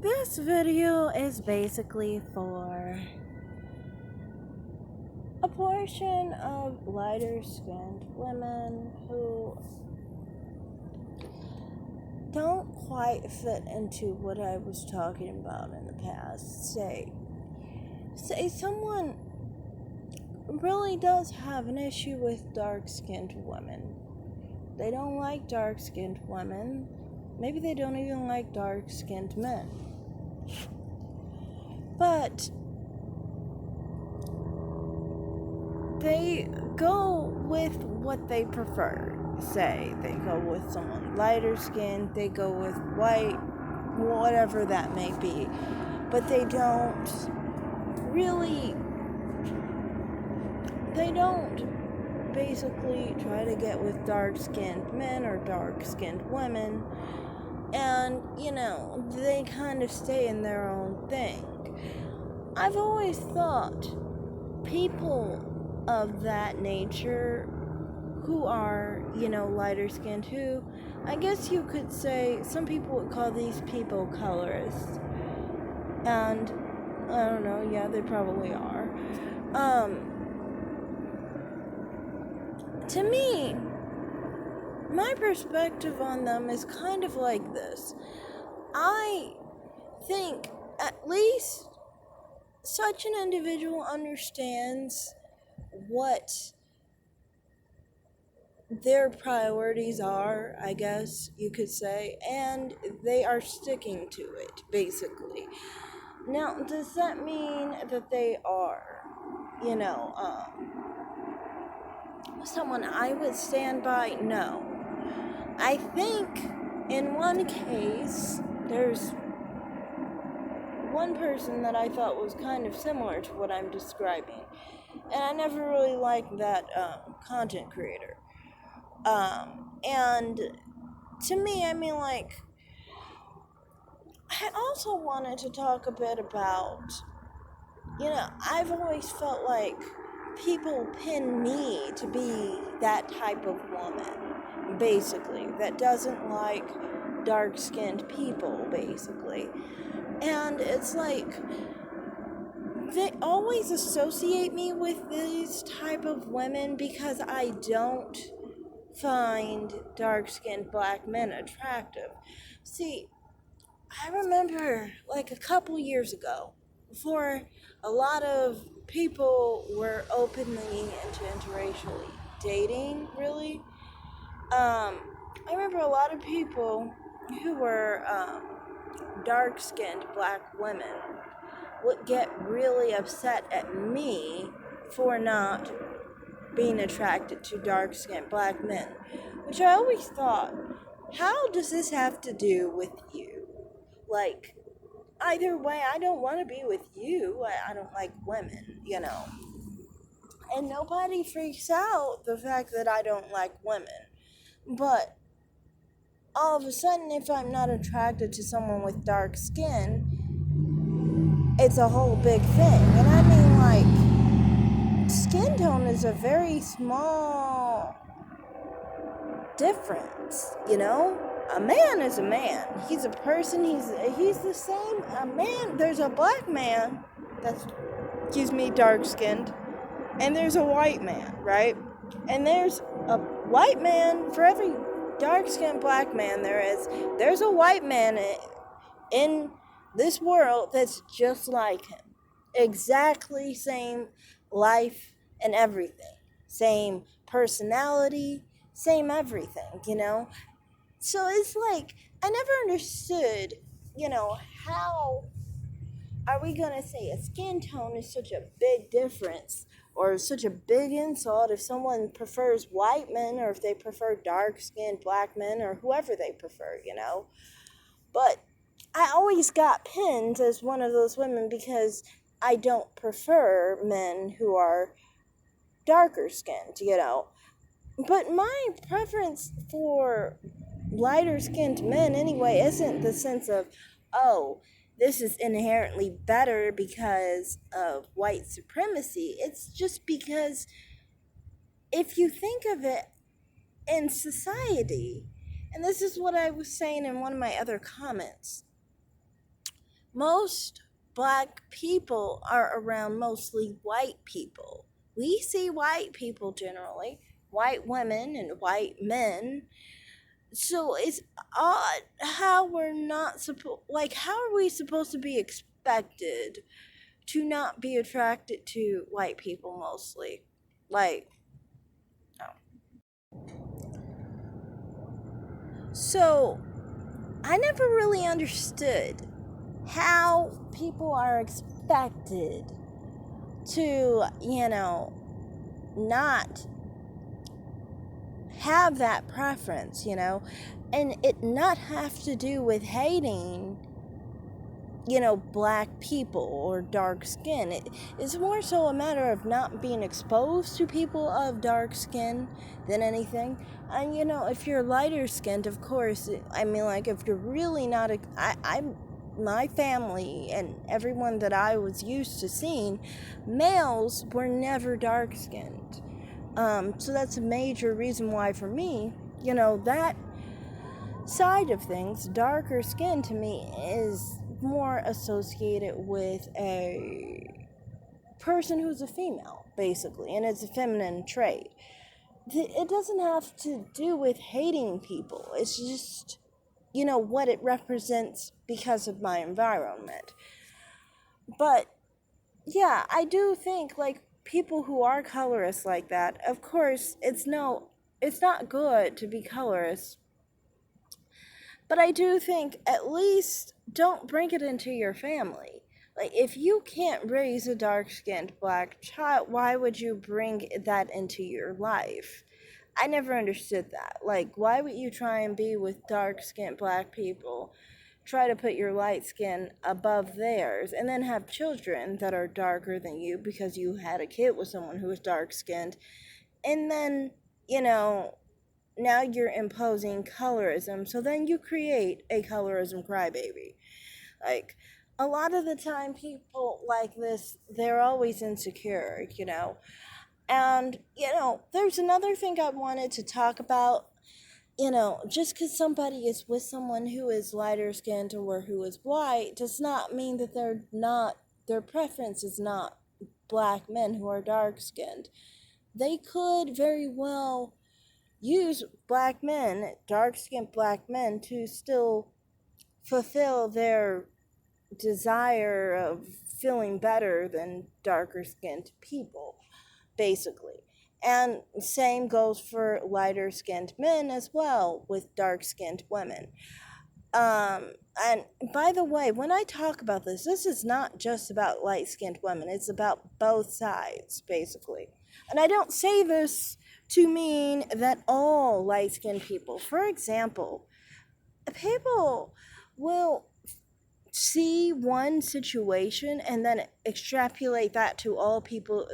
This video is basically for a portion of lighter skinned women who don't quite fit into what I was talking about in the past. Say someone really does have an issue with dark skinned women. They don't like dark skinned women. Maybe they don't even like dark skinned men. But they go with what they prefer. Say they go with someone lighter skinned, they go with white, whatever that may be. But they don't basically try to get with dark skinned men or dark skinned women. And, they kind of stay in their own thing. I've always thought people of that nature who are, lighter skinned, who I guess you could say some people would call these people colorists. And I don't know, yeah, they probably are. To me, my perspective on them is kind of like this. I think at least such an individual understands what their priorities are, I guess you could say, and they are sticking to it, basically. Now, does that mean that they are, someone I would stand by? No. I think in one case, there's one person that I thought was kind of similar to what I'm describing, and I never really liked that content creator. And to me, I also wanted to talk a bit about, I've always felt like people pin me to be that type of woman, basically, that doesn't like dark-skinned people, basically. And it's like, they always associate me with these type of women because I don't find dark-skinned black men attractive. See, I remember like a couple years ago, before a lot of people were openly into interracially dating, really. I remember a lot of people who were dark-skinned black women would get really upset at me for not being attracted to dark-skinned black men, which I always thought, how does this have to do with you? Like, either way, I don't want to be with you. I don't like women, And nobody freaks out the fact that I don't like women. But all of a sudden, if I'm not attracted to someone with dark skin, it's a whole big thing. And I mean, like, skin tone is a very small difference, A man is a man. He's a person. He's the same. A man. There's a black man that's, dark skinned, and there's a white man, right? And there's a white man for every dark skinned black man there's a white man in this world that's just like him. Exactly same life and everything. Same personality, same everything, So it's like, I never understood, how are we going to say a skin tone is such a big difference or such a big insult if someone prefers white men or if they prefer dark-skinned black men or whoever they prefer, But I always got pinned as one of those women because I don't prefer men who are darker skinned, But my preference for lighter skinned men anyway isn't the sense of, oh, this is inherently better because of white supremacy. It's just because if you think of it in society, and this is what I was saying in one of my other comments, most black people are around mostly white people. We see white people generally, white women and white men. So it's odd how we're not supposed, like, how are we supposed to be expected to not be attracted to white people mostly? Like, no. So I never really understood how people are expected to, not have that preference, and it not have to do with hating, black people or dark skin. It's more so a matter of not being exposed to people of dark skin than anything. And, if you're lighter skinned, of course, I mean, like, if you're really not, my family and everyone that I was used to seeing, males were never dark skinned. So that's a major reason why for me, that side of things, darker skin to me is more associated with a person who's a female, basically, and it's a feminine trait. It doesn't have to do with hating people. It's just, what it represents because of my environment. But yeah, I do think, like, people who are colorist like that, of course, it's not good to be colorist. But I do think at least don't bring it into your family. Like, if you can't raise a dark skinned black child, why would you bring that into your life? I never understood that. Like, why would you try and be with dark skinned black people? Try to put your light skin above theirs and then have children that are darker than you because you had a kid with someone who was dark skinned. And then, now you're imposing colorism, so then you create a colorism crybaby. Like, a lot of the time people like this, they're always insecure. And there's another thing I wanted to talk about. Just because somebody is with someone who is lighter skinned or who is white does not mean that their preference is not black men who are dark skinned. They could very well use black men, dark skinned black men, to still fulfill their desire of feeling better than darker skinned people, basically. And same goes for lighter skinned men as well with dark skinned women. And by the way, when I talk about this is not just about light skinned women, it's about both sides, basically. And I don't say this to mean that all light skinned people, for example, people will see one situation and then extrapolate that to all people